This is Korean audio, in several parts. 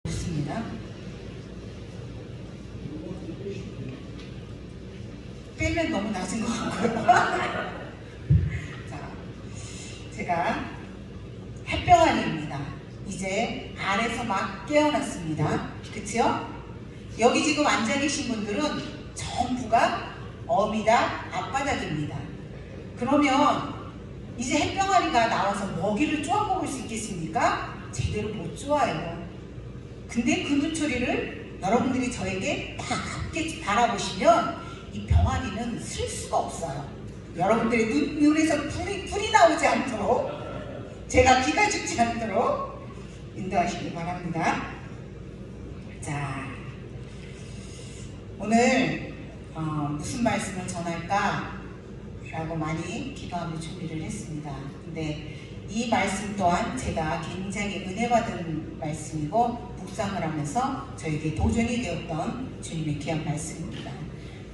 좋습니다. 빼면 너무 낮은 것 같고요. 자, 제가 햇병아리입니다. 이제 안에서 막 깨어났습니다. 그치요? 여기 지금 앉아 계신 분들은 전부가 어미다, 앞바닥입니다. 그러면 이제 햇병아리가 나와서 먹이를 쪼아 먹을 수 있겠습니까? 제대로 못 쪼아요. 근데 그 눈초리를 여러분들이 저에게 딱 함께 바라보시면 이 병아리는 쓸 수가 없어요. 여러분들의 눈에서 불이 나오지 않도록, 제가 기가 죽지 않도록 인도하시기 바랍니다. 자, 오늘 무슨 말씀을 전할까 라고 많이 기도하며 준비를 했습니다. 근데 이 말씀 또한 제가 굉장히 은혜받은 말씀이고 묵상을 하면서 저에게 도전이 되었던 주님의 귀한 말씀입니다.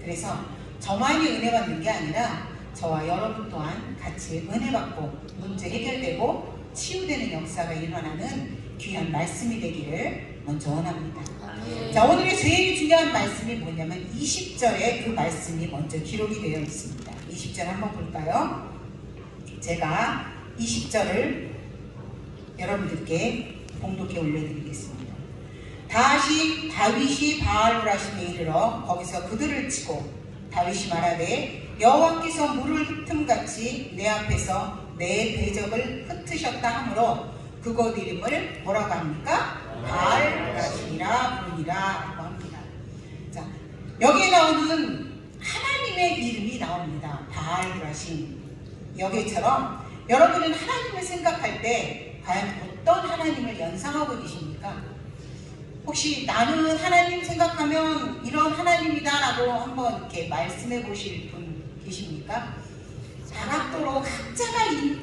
그래서 저만이 은혜받는 게 아니라 저와 여러분 또한 같이 은혜받고 문제 해결되고 치유되는 역사가 일어나는 귀한 말씀이 되기를 먼저 원합니다. 자, 오늘의 제일 중요한 말씀이 뭐냐면 20절에 그 말씀이 먼저 기록이 되어 있습니다. 20절 한번 볼까요? 제가 20절을 여러분들께 봉독해 올려드리겠습니다. 다시 다윗이 바알브라심에 이르러 거기서 그들을 치고 다윗이 말하되 여호와께서 물을 흩음같이 내 앞에서 내 대적을 흩으셨다 하므로 그곳 이름을 뭐라고 합니까? 바알브라심이라 부르니라 합니다. 자, 여기에 나오는 하나님의 이름이 나옵니다. 바알브라심. 여기처럼 여러분은 하나님을 생각할 때 과연 어떤 하나님을 연상하고 계십니까? 혹시 나는 하나님 생각하면 이런 하나님이다 라고 한번 이렇게 말씀해 보실 분 계십니까? 다각도로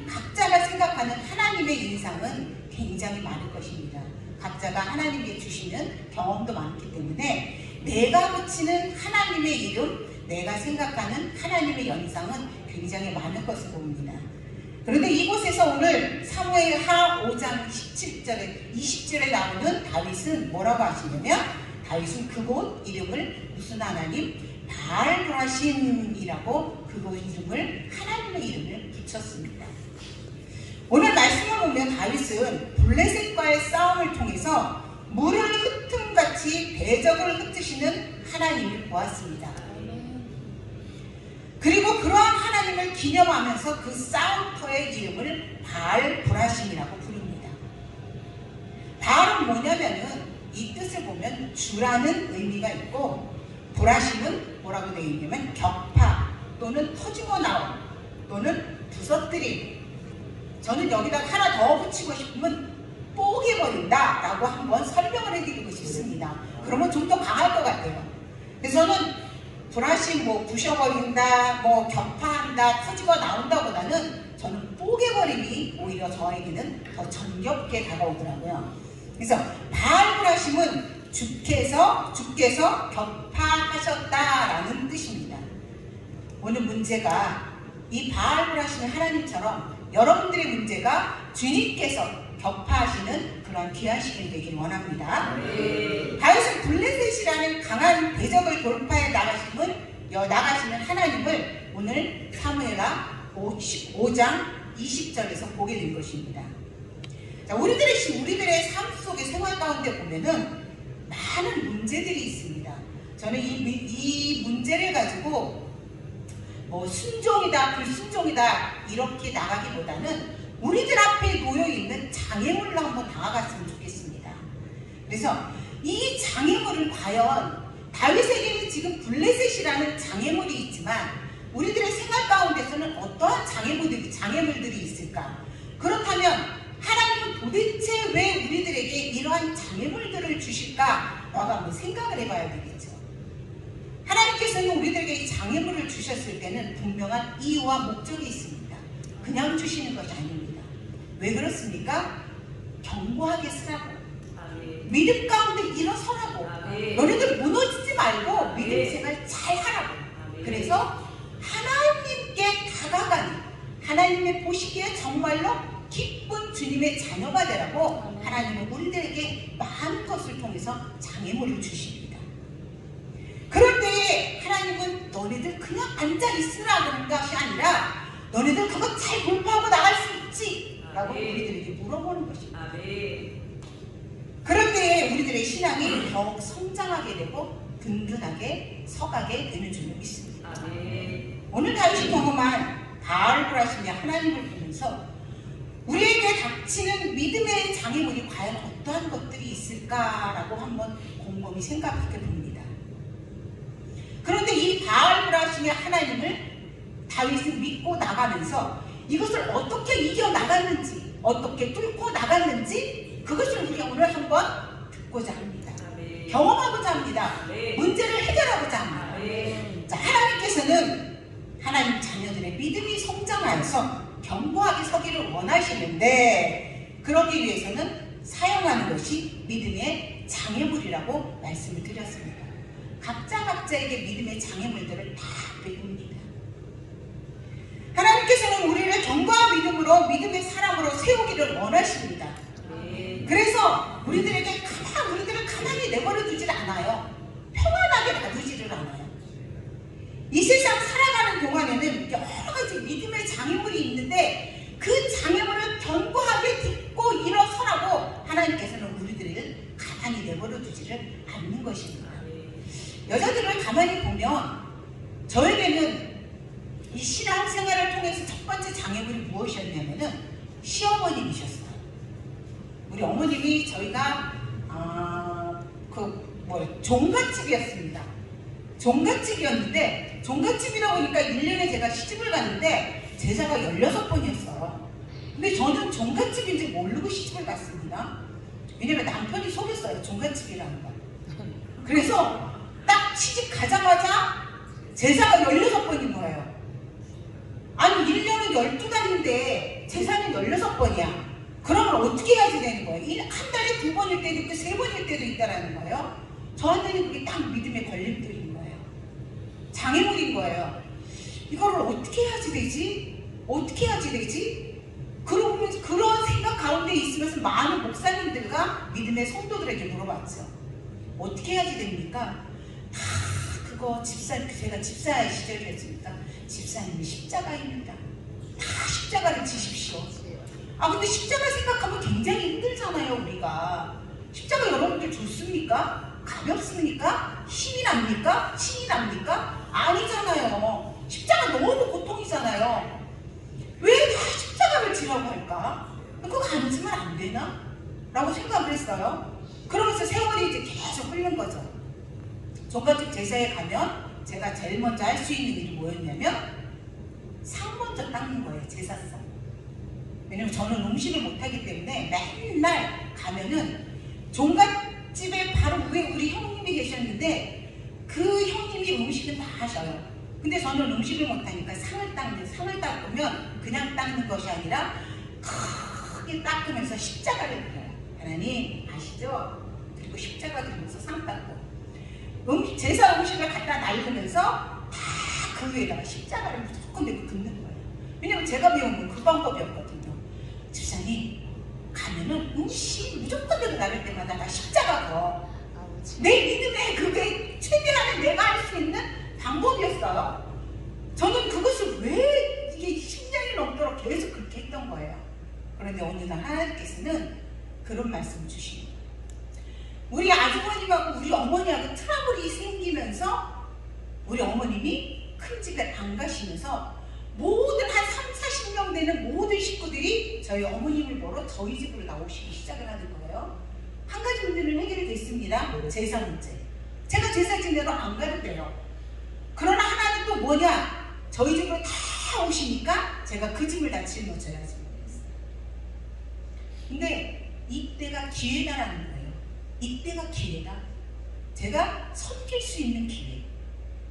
각자가 생각하는 하나님의 인상은 굉장히 많을 것입니다. 각자가 하나님께 주시는 경험도 많기 때문에 내가 붙이는 하나님의 이름, 내가 생각하는 하나님의 연상은 굉장히 많을 것을 봅니다. 그런데 이곳에서 오늘 사무엘하 5장 17절에 20절에 나오는 다윗은 뭐라고 하시냐면 다윗은 그곳 이름을 무슨 하나님? 바알브라심이라고 그곳 이름을 하나님의 이름을 붙였습니다. 오늘 말씀을 보면 다윗은 블레셋과의 싸움을 통해서 물을 흩음같이 대적을 흩으시는 하나님을 보았습니다. 그리고 그러한 하나님을 기념하면서 그 싸움터의 이름을 바알브라심이라고 부릅니다. 바알은 뭐냐면은 이 뜻을 보면 주라는 의미가 있고 브라심은 뭐라고 되어 있냐면 격파 또는 터지고 나옴 또는 부서뜨림. 저는 여기다 하나 더 붙이고 싶으면 뽀개버린다 라고 한번 설명을 해드리고 싶습니다. 그러면 좀 더 강할 것 같아요. 그래서 저는 브라심 부셔버린다, 격파한다, 터지고 나온다보다는 저는 뽀개버림이 오히려 저에게는 더 정겹게 다가오더라고요. 그래서 바알브라심은 주께서 격파하셨다라는 뜻입니다. 오늘 문제가 이 바알브라심의 하나님처럼 여러분들의 문제가 주님께서 격파하시는 그런 귀한 시간이 되길 원합니다. 다윗은 블레셋이라는 강한 대적을 돌파해 나가시는 하나님을 오늘 사무엘하 5장 20절에서 보게 된 것입니다. 자, 우리들의 삶 속의 생활 가운데 보면은 많은 문제들이 있습니다. 저는 이 문제를 가지고 순종이다, 불순종이다 이렇게 나가기보다는 우리들 앞에 놓여있는 장애물로 한번 다가갔으면 좋겠습니다. 그래서 이 장애물을 과연 다윗에게는 지금 블레셋이라는 장애물이 있지만 우리들의 생활 가운데서는 어떠한 장애물들이 있을까? 그렇다면 하나님은 도대체 왜 우리들에게 이러한 장애물들을 주실까? 라고 한번 생각을 해봐야 되겠죠. 하나님께서는 우리들에게 이 장애물을 주셨을 때는 분명한 이유와 목적이 있습니다. 그냥 주시는 것이 아닙니다. 왜 그렇습니까? 견고하게 쓰라고, 믿음 가운데 일어서라고, 너희들 무너지지 말고 믿음 생활 잘 하라고. 그래서 하나님께 다가가는, 하나님의 보시기에 정말로 기쁜 주님의 자녀가 되라고 하나님은 우리들에게 많은 것을 통해서 장애물을 주십니다. 그런데 하나님은 너네들 그냥 앉아있으라 그런 것이 아니라 너네들 그거 잘 돌파하고 나갈 수 있지? 라고 우리들에게 물어보는 것입니다. 그런데 우리들의 신앙이 더욱 성장하게 되고 든든하게 서가게 되는 줄로 믿습니다. 오늘 다윗이 경험한 바알브라심의 하나님을 보면서 우리에게 닥치는 믿음의 장애물이 과연 어떠한 것들이 있을까라고 한번 곰곰이 생각해 봅니다. 그런데 이 바알브라심의 하나님을 다윗은 믿고 나가면서 이것을 어떻게 이겨나갔는지, 어떻게 뚫고 나갔는지 그것을 우리가 오늘 한번 듣고자 합니다. 경험하고자 합니다. 문제를 해결하고자 합니다. 자, 하나님께서는 하나님 자녀들의 믿음이 성장하여서 견고하게 서기를 원하시는데 그러기 위해서는 사용하는 것이 믿음의 장애물이라고 말씀을 드렸습니다. 각자에게 믿음의 장애물들을 다 배웁니다. 하나님께서는 우리를 견고한 믿음으로 믿음의 사람으로 세우기를 원하십니다. 그래서 우리들을 가만히 내버려 두질 않아요. 평안하게 놔두지를 않아요. 이 세상 살아가는 동안에는 여러 가지 믿음의 장애물이 있는데 그 장애물을 견고하게 딛고 일어서라고 하나님께서는 우리들을 가만히 내버려 두지를 않는 것입니다. 여자들을 가만히 보면 저에게는 이 신앙생활을 통해서 첫 번째 장애물이 무엇이었냐면은 시어머님이셨어요. 우리 어머님이 저희가 종갓집이었습니다. 종갓집이었는데 종갓집이라고 하니까 1년에 제가 시집을 갔는데 제자가 16번이었어요. 근데 저는 종갓집인지 모르고 시집을 갔습니다. 왜냐면 남편이 속였어요. 종갓집이라는 걸. 그래서 딱 시집 가자마자 제사가 16번인 거예요. 아니 1년은 12달인데 제사는 16번이야. 그러면 어떻게 해야지 되는 거예요? 한 달에 2번일 때도 있고 3번일 때도 있다라는 거예요. 저한테는 그게 딱 믿음의 걸림돌인 거예요. 장애물인 거예요. 이거를 어떻게 해야지 되지? 어떻게 해야지 되지? 그런 생각 가운데 있으면서 많은 목사님들과 믿음의 성도들에게 물어봤죠. 어떻게 해야지 됩니까? 그거 제가 집사의 시절이었으니까 집사님이 십자가입니다. 다 십자가를 지십시오. 근데 십자가 생각하면 굉장히 힘들잖아요. 우리가 십자가 여러분들 좋습니까? 가볍습니까? 힘이 납니까? 신이 납니까? 아니잖아요. 십자가 너무 고통이잖아요. 왜 다 십자가를 지라고 할까? 그거 안 지면 안 되나? 라고 생각을 했어요. 그러면서 세월이 이제 계속 흐른 거죠. 종갓집 제사에 가면 제가 제일 먼저 할 수 있는 일이 뭐였냐면 상 먼저 닦는 거예요. 제사상. 왜냐면 저는 음식을 못하기 때문에 맨날 가면은 종갓집에 바로 위에 우리 형님이 계셨는데 그 형님이 음식은 다 하셔요. 근데 저는 음식을 못하니까 상을 닦으면 그냥 닦는 것이 아니라 크게 닦으면서 십자가를 그려요. 하나님 아시죠? 그리고 십자가 그리면서 상 닦고 제사 음식을 갖다 날리면서 다 그 위에다가 십자가를 무조건 내고 긋는 거예요. 왜냐면 제가 배운 건 그 방법이었거든요. 집사님 가면은 음식 무조건 내고 나를 때마다 나 십자가 거. 내 믿음에 그게 최대한의 내가 할 수 있는 방법이었어요. 저는 그것을 왜 이게 10년이 넘도록 계속 그렇게 했던 거예요. 그런데 어느 날 하나님께서는 그런 말씀을 주십니다. 우리 아주머님하고 우리 어머니하고 트러블이 생기면서 우리 어머님이 큰 집에 안 가시면서 모든 한 30, 40명 되는 모든 식구들이 저희 어머님을 보러 저희 집으로 나오시기 시작을 하는 거예요. 한 가지 문제는 해결이 됐습니다. 제사 문제. 제가 제사 지내러 안 가도 돼요. 그러나 하나는 또 뭐냐? 저희 집으로 다 오시니까 제가 그 집을 다 짊어져야지. 근데 이때가 기회다라는 거예요. 이때가 기회다. 제가 섬길 수 있는 기회.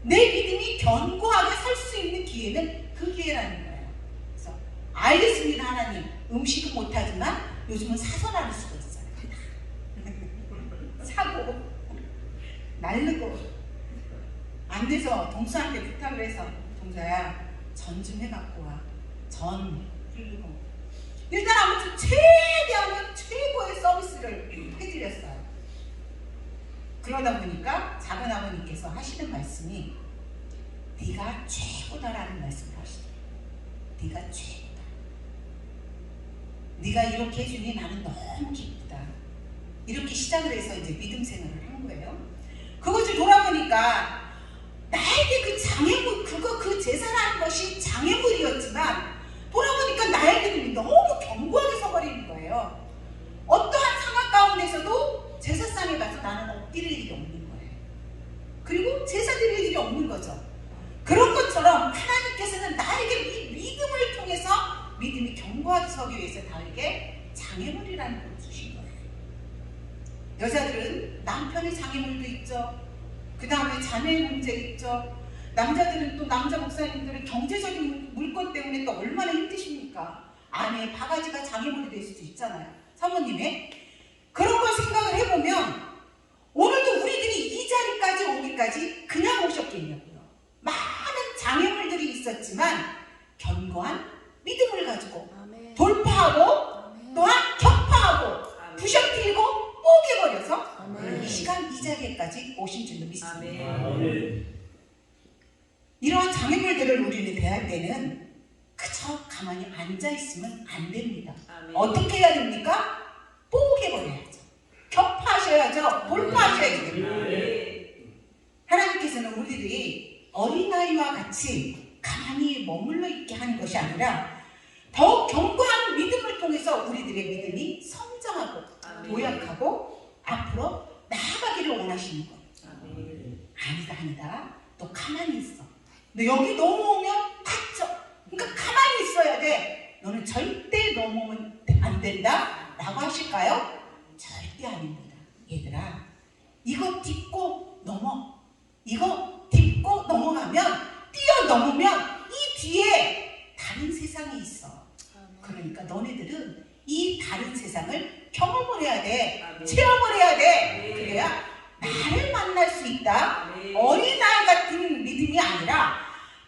내 믿음이 견고하게 설 수 있는 기회는 그 기회라는 거예요. 그래서 알겠습니다 하나님. 음식은 못하지만 요즘은 사서 나를 수가 있어요. 사고 날르고 안 돼서 동서한테 부탁을 해서 동서야 전 좀 해갖고 와. 전 그리고 일단 아무튼 최대한 최고의 서비스를 해드렸어요. 그러다 보니까 작은 아버님께서 하시는 말씀이 네가 최고다라는 말씀을 하시더라고요. 네가 최고다. 네가 이렇게 해주니 나는 너무 기쁘다. 이렇게 시작을 해서 이제 믿음 생활을 한 거예요. 그것을 돌아보니까 나에게 그 장애물, 그 제사라는 것이 장애물이었지만 돌아보니까 나의 믿음이 너무 견고하게 서버리는 거예요. 어떠한 상황 가운데서도 제사상에 가서 나는 엎드릴 일이 없는 거예요. 그리고 제사 드릴 일이 없는 거죠. 그런 것처럼 하나님께서는 나에게 이 믿음을 통해서 믿음이 견고하게 서기 위해서 나에게 장애물이라는 걸 주신 거예요. 여자들은 남편의 장애물도 있죠. 그 다음에 자녀의 문제 있죠. 남자들은 또 남자 목사님들은 경제적인 물건 때문에 또 얼마나 힘드십니까? 아내의 바가지가 장애물이 될 수도 있잖아요. 사모님의 그런 걸 생각을 해보면 오늘도 우리들이 이 자리까지 오기까지 그냥 오셨겠냐고요. 많은 장애물들이 있었지만 견고한 믿음을 가지고 아멘. 돌파하고 아멘. 또한 격파하고 아멘. 부셔뜨리고 뽀개버려서 아멘. 이 시간 이 자리까지 오신 줄로 믿습니다. 아멘. 이러한 장애물들을 우리는 대할 때는 그저 가만히 앉아있으면 안 됩니다. 아멘. 어떻게 해야 됩니까? 뽀개버려야죠. 격파하셔야죠. 돌파하셔야죠. 아멘. 하나님께서는 우리들이 어린아이와 같이 가만히 머물러 있게 하는 것이 아니라 더욱 견고한 믿음을 통해서 우리들의 믿음이 성장하고 아멘. 도약하고 앞으로 나아가기를 원하시는 거예요. 아멘. 아니다. 너 가만히 있어. 너 여기 넘어오면 다쳐. 그러니까 가만히 있어야 돼. 너는 절대 넘어오면 안 된다 라고 하실까요? 절대 아닙니다. 얘들아, 이거 딛고 넘어. 이거 딛고 넘어가면, 뛰어넘으면 이 뒤에 다른 세상이 있어. 그러니까 너네들은 이 다른 세상을 경험을 해야 돼. 아멘. 체험을 해야 돼. 아멘. 그래야 나를 만날 수 있다. 아멘. 어린아이 같은 믿음이 아니라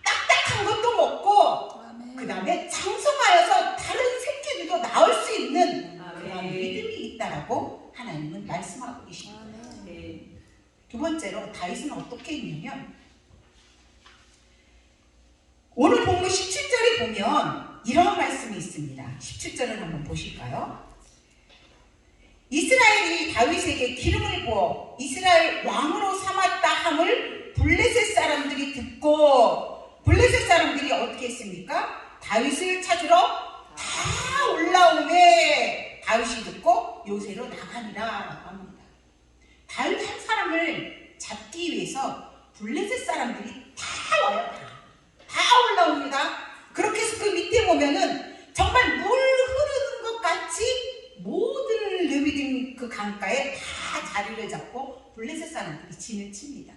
딱딱한 것도 먹고 아멘. 그 다음에 장성하여서 다른 새끼들도 나올 수 있는 그런 아멘. 믿음이 있다라고 하나님은 말씀하고 계십니다. 아멘. 두 번째로 다윗은 어떻게 했냐면 오늘 본문 17절에 보면 이런 말씀이 있습니다. 17절을 한번 보실까요? 이스라엘이 다윗에게 기름을 부어 이스라엘 왕으로 삼았다 함을 블레셋 사람들이 듣고 블레셋 사람들이 어떻게 했습니까? 다윗을 찾으러 다 올라오매 다윗이 듣고 요새로 나가니라 라고 합니다. 다윗 한 사람을 잡기 위해서 블레셋 사람들이 다 와요. 다 올라옵니다. 그렇게 해서 그 밑에 보면은 정말 물 흐르는 것 같이 모든 르비딤 그 강가에 다 자리를 잡고 블레셋 사람들이 진을 칩니다.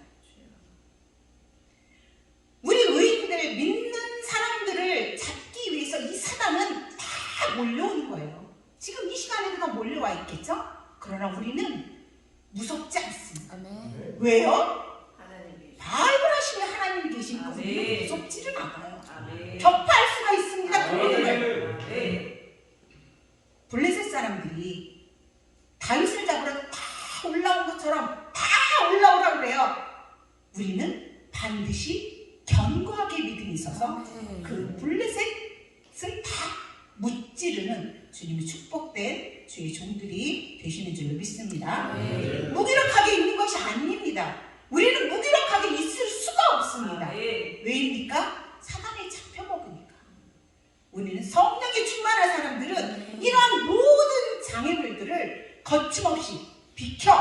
우리 의인들 믿는 사람들을 잡기 위해서 이 사단은 다 몰려오는 거예요. 지금 이 시간에도 다 몰려와 있겠죠? 그러나 우리는 무섭지 않습니다. 아멘. 왜요? 하나님. 바알을 하시면 하나님 계신 아멘. 분은 무섭지를 않아요. 아멘. 격파할 수가 있습니다. 그분을. 아멘. 블레셋 사람들이 다윗을 잡으러 다 올라온 것처럼 다 올라오라고 그래요. 우리는 반드시 견고하게 믿음이 있어서 아멘. 그 블레셋을 다 무찌르는 주님의 축복된 주의 종들이 되시는 줄로 믿습니다. 아멘. 무기력하게 있는 것이 아닙니다. 우리는 무기력하게 있을 수가 없습니다. 아멘. 왜입니까? 사단에 잡혀먹으니까. 우리는 성령에 충만한 사람들은 이러한 모든 장애물들을 거침없이 비켜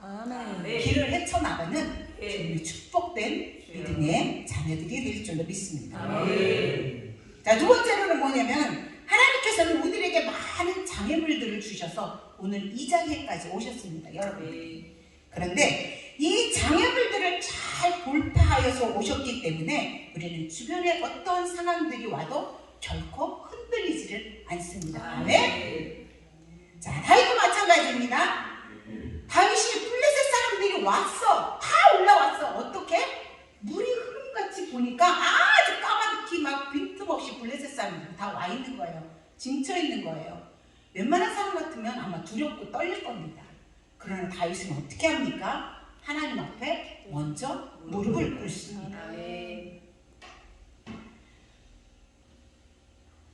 아멘. 길을 헤쳐나가는 네. 주님의 축복된 믿음의 자녀들이 될 줄로 믿습니다. 아멘. 자, 두 번째로는 뭐냐면 하나님께서는 우리에게 많은 장애물들을 주셔서 오늘 이 자리에까지 오셨습니다. 여러분. 아멘. 그런데 이 장애물들을 잘 돌파하여서 오셨기 때문에 우리는 주변에 어떤 상황들이 와도 결코 흔들리지를 않습니다. 아멘. 자, 다윗도 마찬가지입니다. 다윗이 블레셋 사람들이 왔어. 다 올라왔어. 어떻게? 물이 흐름같이 보니까 아주 까마득히 막 빈틈없이 블레셋 사람들이 다 와 있는 거예요. 징쳐 있는 거예요. 웬만한 사람 같으면 아마 두렵고 떨릴 겁니다. 그러나 다윗은 어떻게 합니까? 하나님 앞에 먼저 무릎을 꿇습니다. 아멘.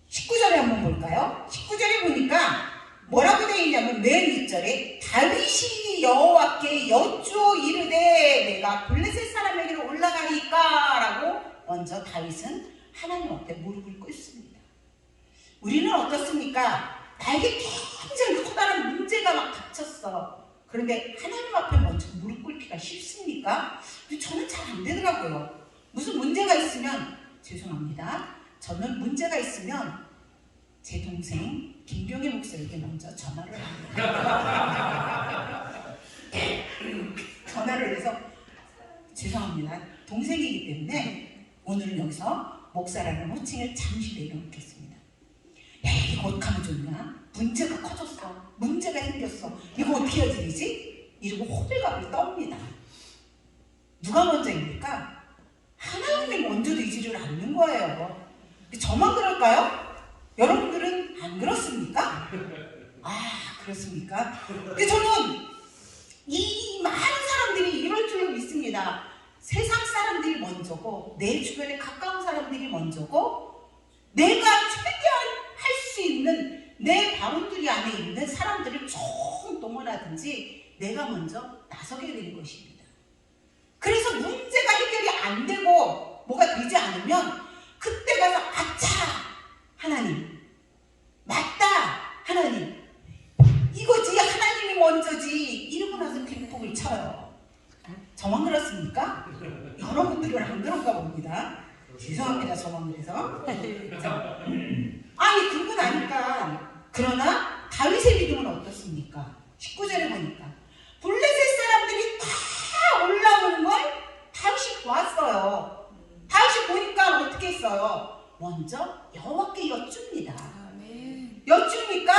19절에 한번 볼까요? 19절에 보니까 뭐라고 되어 있냐면 맨 윗절에 다윗이 여호와께 여쭈어 이르되 내가 블레셋 사람에게로 올라가리까 라고 먼저 다윗은 하나님 앞에 무릎을 꿇습니다. 우리는 어떻습니까? 나에게 굉장히 커다란 문제가 막 닥쳤어. 그런데 하나님 앞에 먼저 무릎 꿇기가 쉽습니까? 저는 잘 안 되더라고요. 무슨 문제가 있으면 죄송합니다. 저는 문제가 있으면 제 동생 김경애 목사에게 먼저 전화를 합니다. 전화를 해서 죄송합니다. 동생이기 때문에 오늘은 여기서 목사라는 호칭을 잠시 내려놓겠습니다. 이거 어떡하면 좋냐? 문제가 커졌어. 문제가 생겼어. 이거 어떻게 해야 되지? 이러고 호들갑을 떱니다. 누가 먼저입니까? 하나님이 먼저 의지를 않는 거예요. 저만 그럴까요? 여러분들은 안 그렇습니까? 그렇습니까? 근데 저는 이 많은 사람들이 이럴 줄 믿습니다. 세상 사람들이 먼저고 내 주변에 가까운 사람들이 먼저고 내가 최대한 할 수 있는 내 바운드리 안에 있는 사람들을 총동원하든지 내가 먼저 나서게 되는 것입니다. 그래서 문제가 해결이 안 되고 뭐가 되지 않으면 그때 가서 아차! 하나님 맞다! 하나님 이거지 하나님이 먼저지 이러고 나서 뒷북을 쳐요. 저만 그렇습니까? 여러분들은 안 그런가 봅니다. 죄송합니다. 저만 그래서. 아니 그러고 나니까 그러나 다윗의 믿음은 어떻습니까? 19절에 보니까 블레셋 사람들이 다 올라오는 걸 다윗이 보았어요. 다윗이 보니까 어떻게 했어요? 먼저 여호와께 여쭙니다. 여쭙니까?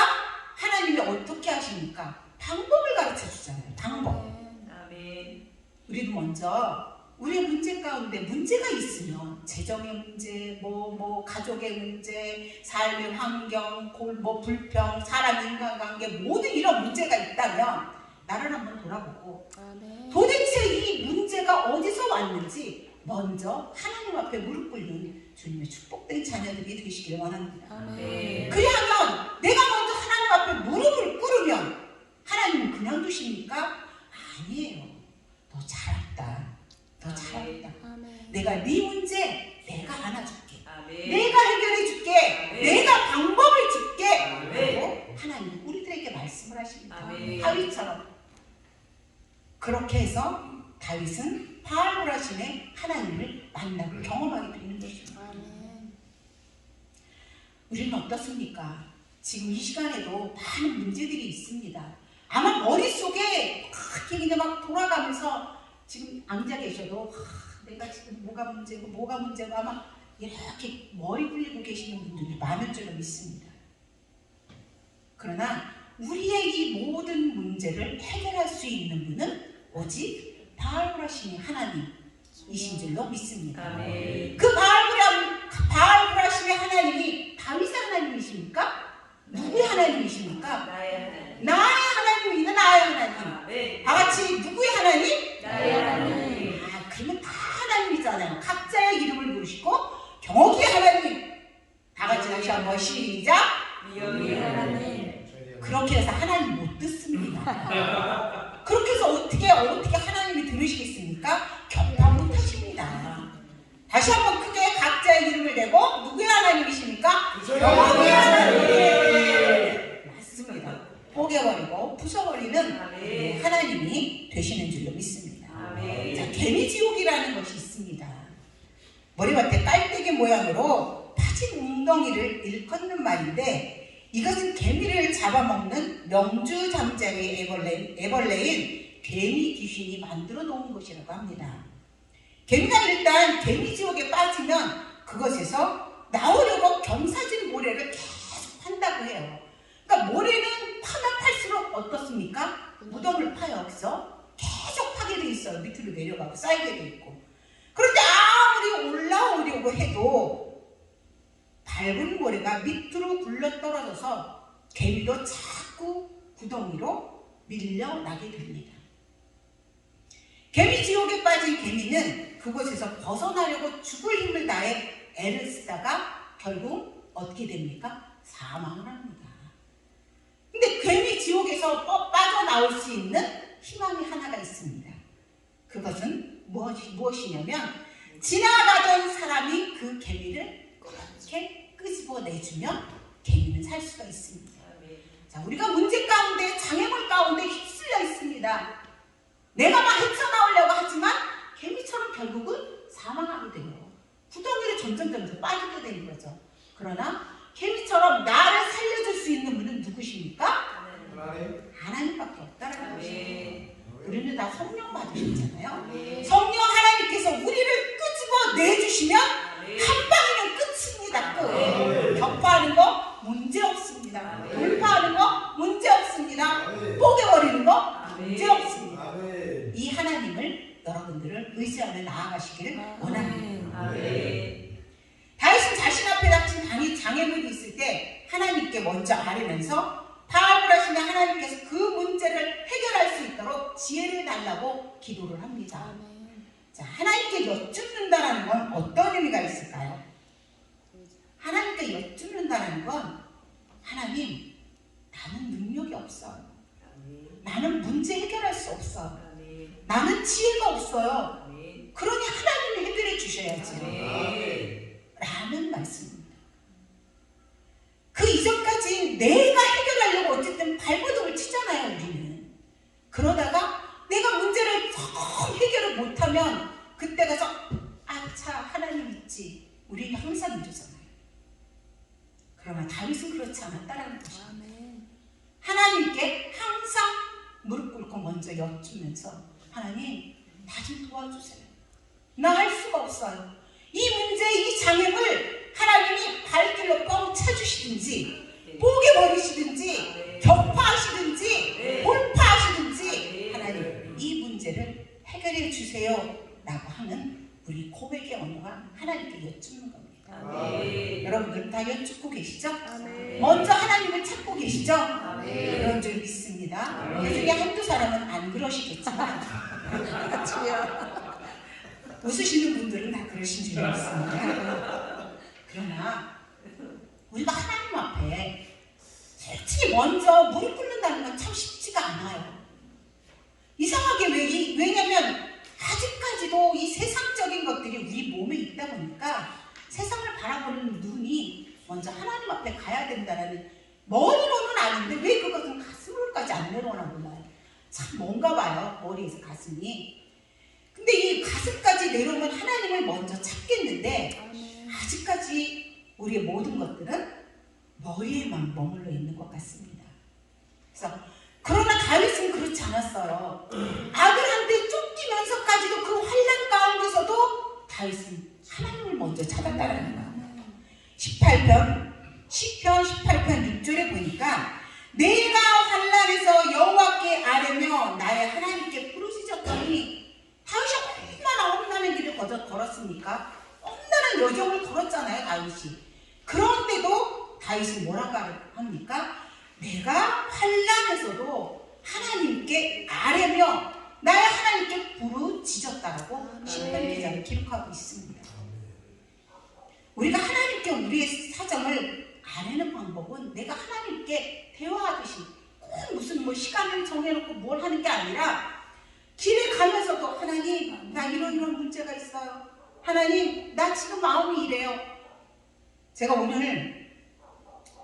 하나님이 어떻게 하십니까? 방법을 가르쳐 주잖아요. 방법. 아멘. 우리도 먼저 우리의 문제 가운데 문제가 있으면 재정의 문제, 가족의 문제, 삶의 환경, 불평, 사람 인간관계 모든 이런 문제가 있다면 나를 한번 돌아보고 도대체 이 문제가 어디서 왔는지 먼저 하나님 앞에 무릎 꿇는 주님의 축복된 자녀들이 되시길 원합니다. 아멘. 그리하면 내가 먼저 하나님 앞에 무릎을 꿇으면 하나님은 그냥 두십니까? 아니에요. 너 잘했다. 너 잘했다. 내가 네 문제 내가 안아줄게. 아멘. 내가 해결해줄게. 아멘. 내가 방법을 줄게. 아멘. 라고 하나님 우리들에게 말씀을 하십니다. 아멘. 다윗처럼. 그렇게 해서 다윗은 바알보라신의 하나님을 만나고 경험하게 되는 것입니다. 우리는 어떻습니까? 지금 이 시간에도 많은 문제들이 있습니다. 아마 머릿속에 크게 그냥 막 돌아가면서 지금 앉아 계셔도 내가 지금 뭐가 문제고 아마 이렇게 머리 굴리고 계시는 분들이 많을 줄로 믿습니다. 그러나 우리의 이 모든 문제를 해결할 수 있는 분은 오직 바알보라신의 하나님이신 줄로 믿습니다. 아멘. 그 바알보라신의 하나님이 다윗의 하나님이십니까? 누구의 하나님이십니까? 나의 하나님. 나의 하나님이다. 나의 하나님. 아멘. 다 같이 누구의 하나님? 나의 하나님. 그러면 다 하나님이잖아요. 각자의 이름을 부르시고 경호기의 하나님. 다 같이 다시 한번 시작. 미영의 하나님. 그렇게 해서 하나님 못 듣습니다. 그렇게 해서 어떻게 하나님이 들으시겠습니까? 경파 못 하십니다. 다시 한번 크게 각자의 이름을 대고 누구의 하나님이십니까? 경호기의 하나님. 맞습니다. 뽀개버리고 부숴버리는 아멘. 하나님이 되시는 줄로 믿습니다. 아멘. 자, 개미지옥이라는 것이 있습니다. 머리맡에 깔때기 모양으로 파진 웅덩이를 일컫는 말인데 이것은 개미를 잡아먹는 명주잠자리의 애벌레인 개미 귀신이 만들어 놓은 것이라고 합니다. 개미가 일단 개미지옥에 빠지면 그것에서 나오려고 경사진 모래를 계속 판다고 해요. 그러니까 모래는 파면 팔수록 어떻습니까? 무덤을 파요. 그래서 계속 파게 돼 있어요. 밑으로 내려가고 쌓이게 돼 있고. 그런데 아무리 올라오려고 해도 밟은 모래가 밑으로 굴러 떨어져서 개미도 자꾸 구덩이로 밀려나게 됩니다. 빠진 개미는 그곳에서 벗어나려고 죽을 힘을 다해 애를 쓰다가 결국 어떻게 됩니까? 사망을 합니다. 근데 개미 지옥에서 빠져나올 수 있는 희망이 하나가 있습니다. 그것은 무엇이냐면 지나가던 사람이 그 개미를 그렇게 끄집어내주면 개미는 살 수가 있습니다. 자, 우리가 문제 가운데, 장애물 가운데 휩쓸려 있습니다. 내가 막 헤쳐나오려고 하지만 개미처럼 결국은 사망하게 돼요. 구덩이를 점점 빠지게 되는 거죠. 그러나 개미처럼 나를 살려줄 수 있는 분은 누구십니까? 하나님밖에 없다는 것입니다. 우리는 다 성령 받으셨잖아요. 성령 하나님께서 우리를 끄집어 내주시면 한 방이면 끝입니다. 끝. 격파하는 거 문제 없습니다. 돌파하는 거 문제 없습니다. 뽀개버리는 거 문제 없습니다. 이 하나님을 여러분들을 의지하며 나아가시기를 원합니다. 다윗은 자신 앞에 닥친 장애물이 있을 때 하나님께 먼저 아뢰면서 파악을 하시는 하나님께서 그 문제를 해결할 수 있도록 지혜를 달라고 기도를 합니다. 자, 하나님께 여쭙는다는 건 어떤 의미가 있을까요? 하나님께 여쭙는다는 건 하나님, 나는 능력이 없어요. 나는 문제 해결할 수 없어요. 나는 지혜가 없어요. 그러니 하나님이 해결해 주셔야지. 라는 말씀입니다. 그 이전까지 내가 해결하려고 어쨌든 발버둥을 치잖아요, 우리는. 그러다가 내가 문제를 해결을 못하면 그때 가서 아차, 하나님 있지. 우리는 항상 이러잖아요. 그러나 다윗은 그렇지 않았다는 것입니다. 하나님께 항상 무릎 꿇고 먼저 여쭈면서 하나님, 나 좀 도와주세요. 나 할 수가 없어요. 이 문제, 이 장애물 하나님이 발길로 뻥 차주시든지 뽀개버리시든지 격파하시든지 돌파하시든지 하나님, 이 문제를 해결해 주세요 라고 하는 우리 고백의 언어가 하나님께 여쭙는 겁니다. 여러분들 다 여쭙고 계시죠? 먼저 하나님을 찾고 계시죠? 그런 줄 믿습니다. 그 중에 한두 사람은 안 그러시겠지만 웃으시는 분들은 다 그러신 줄 믿습니다. 그러나 우리가 하나님 앞에 솔직히 먼저 무릎 꿇는다는 건 참 쉽지가 않아요. 이상하게 왜냐면 아직까지도 이 세상적인 것들이 우리 몸에 있다 보니까 세상을 바라보는 눈이 먼저 하나님 앞에 가야 된다는, 머리로는 아는데 왜 그것은 가슴으로까지 안 내려오나 몰라요. 참 뭔가 봐요, 머리에서 가슴이. 근데 이 가슴까지 내려오면 하나님을 먼저 찾겠는데 아직까지 우리의 모든 것들은 머리에만 머물러 있는 것 같습니다. 그래서 그러나 다윗은 그렇지 않았어요. 아들한테 쫓기면서까지도 그 환난 가운데서도 다윗은 하나님을 먼저 찾았다는 거예요. 10편 18편 6절에 보니까 내가 환난에서 여호와께 아뢰며 나의 하나님께 부르짖었더니, 다윗이 얼마나 험난한 길을 걸었습니까? 험난한 여정을 걸었잖아요, 다윗이. 그런데도 다윗이 뭐라고 합니까? 내가 환난에서도 하나님께 아뢰며 나의 하나님께 부르짖었다라고 10편 기자는 기록하고 있습니다. 우리가 하나님께 우리의 사정을 아뢰는 방법은 내가 하나님께 대화하듯이 꼭 무슨 시간을 정해놓고 뭘 하는 게 아니라 길에 가면서도 하나님, 나 이런 문제가 있어요. 하나님, 나 지금 마음이 이래요. 제가 오늘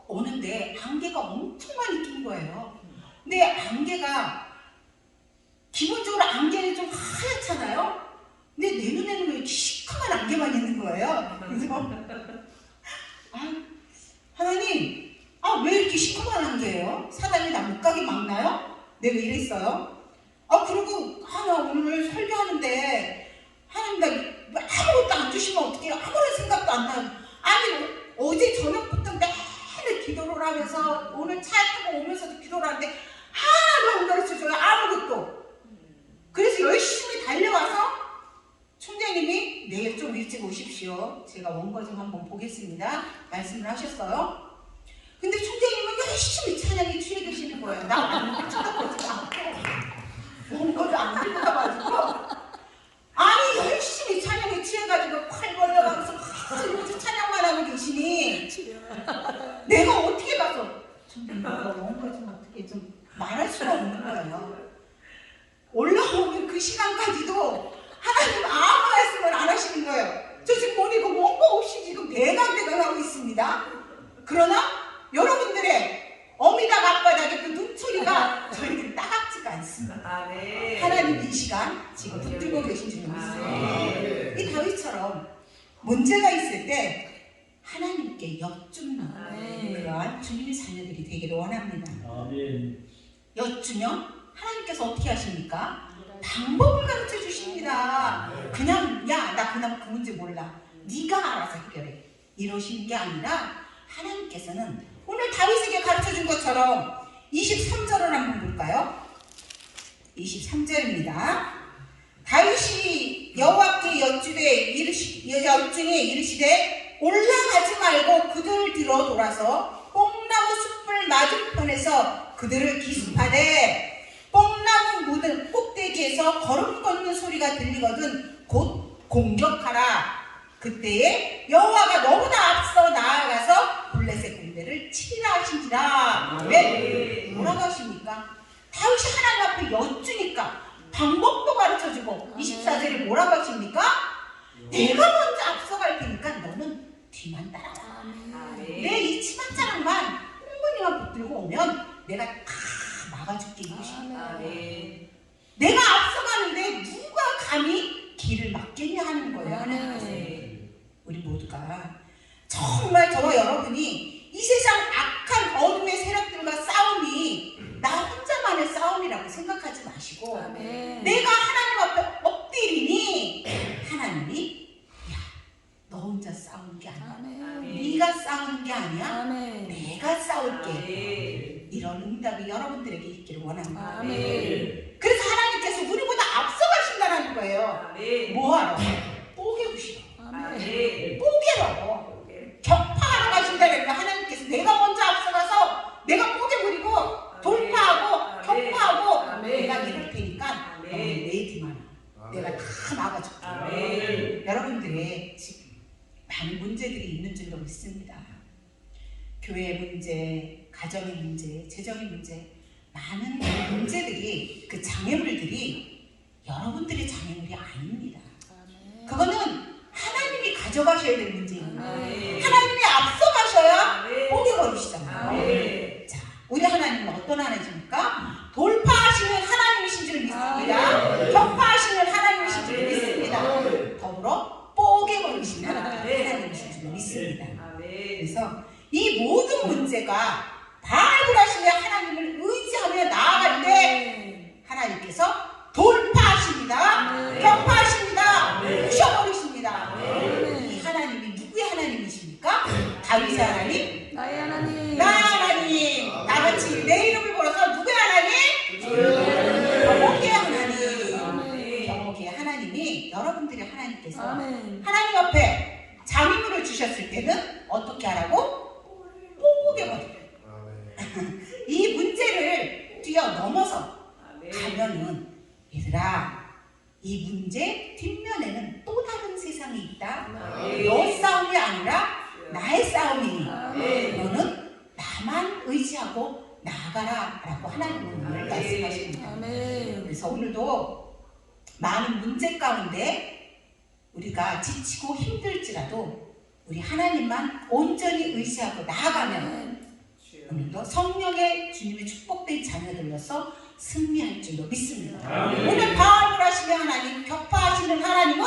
오는데 안개가 엄청 많이 낀 거예요. 근데 안개가, 기본적으로 안개는 좀 하얗잖아요. 근데 내 눈에는 왜 이렇게 시커먼 안개만 있는 거예요. 그래서 하나님, 왜 이렇게 시커먼 안개예요? 사단이 나 못 가게 막나요? 내가 이랬어요. 그리고 나 오늘 설교하는데 하나님, 나 아무것도 안 주시면 어떡해요? 아무런 생각도 안 나요. 아니, 어제 저녁부터 매일 기도를 하면서 오늘 차 타고 오면서도 기도를 하는데 하나도 안 가르쳐줘요. 아무것도. 그래서 열심히 달려와서 총장님이 내일 좀 일찍 오십시오. 제가 원고 좀 한번 보겠습니다. 말씀을 하셨어요. 근데 총장님은 열심히 찬양에 취해 계시는 거예요. 나 쳐다보지도 않고 원고도 안 들고 가가지고 그 시간까지도 하나님 아무 말씀을 안 하시는 거예요. 저 지금 보니 그 원고 없이 지금 대강대강 하고 있습니다. 그러나 여러분들의 어미닭 앞바닥에 그 눈초리가 저희는 따갑지가 않습니다. 아멘. 하나님 이 시간 지금 붙들고 계신 줄 믿습니다. 이 다윗처럼 문제가 있을 때 하나님께 여쭙는 그러한 주님의 자녀들이 되기를 원합니다. 여쭈면 하나님께서 어떻게 하십니까? 방법을 가르쳐 주십니다. 그냥 야 나 그냥 그 문제 몰라, 네가 알아서 해결해, 이러시는 게 아니라 하나님께서는 오늘 다윗에게 가르쳐 준 것처럼 23절을 한번 볼까요? 23절입니다. 다윗이 여호와께 여쭈니 이르시되 올라가지 말고 그들 뒤로 돌아서 뽕나무 숲을 맞은편에서 그들을 기습하되 뽕나무 묻은 꼭대기에서 걸음 걷는 소리가 들리거든 곧 공격하라. 그때에 여호와가 너무나 앞서 나아가서 블레셋 군대를 치리라 하신지라. 왜? 뭐라고 하십니까? 다윗이 하나님 앞에 여쭈니까 방법도 가르쳐주고 24절에 뭐라고 하십니까? 내가 먼저 앞서갈 테니까 너는 뒤만 따라와. 내 이 치맛자락만 꽁무니만 붙들고 오면 내가 다 막아줄게 이것입니다. 내가 앞서가는데 누가 감히 길을 막겠냐 하는 거예요. 우리 모두가 정말 저와 여러분이 이 세상 악한 어둠의 세력들과 싸움이 나 혼자만의 싸움이라고 생각하지 마시고 내가 하나님 앞에 엎드리니 하나님이 야, 너 혼자 싸우는 게 아니야. 네가 싸우는 게 아니야. 내가 싸울게. 이런 응답이 여러분들에게 있기를 원합니다. 그래서 하나님께서 우리보다 앞서가신다는 거예요. 뭐하러? 뽀개부시러. 뽀개러. 격파하러 가신다는 거예요. 하나님께서 내가 먼저 앞서가서 내가 뽀개부리고 돌파하고 격파하고 내가 이럴 테니까 너는 내 뒤만 내가 다 막아줄게. 여러분들의 지금 많은 문제들이 있는 줄로 믿습니다. 교회 문제, 가정의 문제, 재정의 문제, 많은 문제들이, 그 장애물들이 여러분들의 장애물이 아닙니다. 그거는 하나님이 가져가셔야 될 문제입니다. 하나님이 앞서가셔야 뽀개버리시잖아요. 자, 우리 하나님은 어떤 하나님입니까? 돌파하시는 하나님이신 줄 믿습니다. 격파하시는 하나님이신 줄 믿습니다. 더불어 뽀개버리시는 하나님이신 줄 믿습니다. 그래서 이 모든 문제가 발굴하시는 하나님을 의지하며 나아갈 때 하나님께서 돌파하십니다. 격파하십니다. 부셔버리십니다. 이 하나님이 누구의 하나님이십니까? 다윗의 하나님? 나의 하나님. 나의 하나님. 나같이 내 이름을 걸어서 누구의 하나님? 경호기의 하나님. 경호기의 하나님이 여러분들의 하나님께서 하나님 앞에 장애물을 주셨을 때는 어떻게 하라고? 뽀개버려요. 이 문제를 뛰어넘어서 가면은 얘들아, 이 문제 뒷면에는 또 다른 세상이 있다. 너 싸움이 아니라 나의 싸움이니 너는 나만 의지하고 나아가라 라고 하나님은 오늘 말씀하십니다. 그래서 오늘도 많은 문제 가운데 우리가 지치고 힘들지라도 우리 하나님만 온전히 의지하고 나아가면 오늘도 성령의 주님의 축복된 자녀들로서 승리할 줄로 믿습니다. 오늘 방황을 하시는 하나님, 격파하시는 하나님은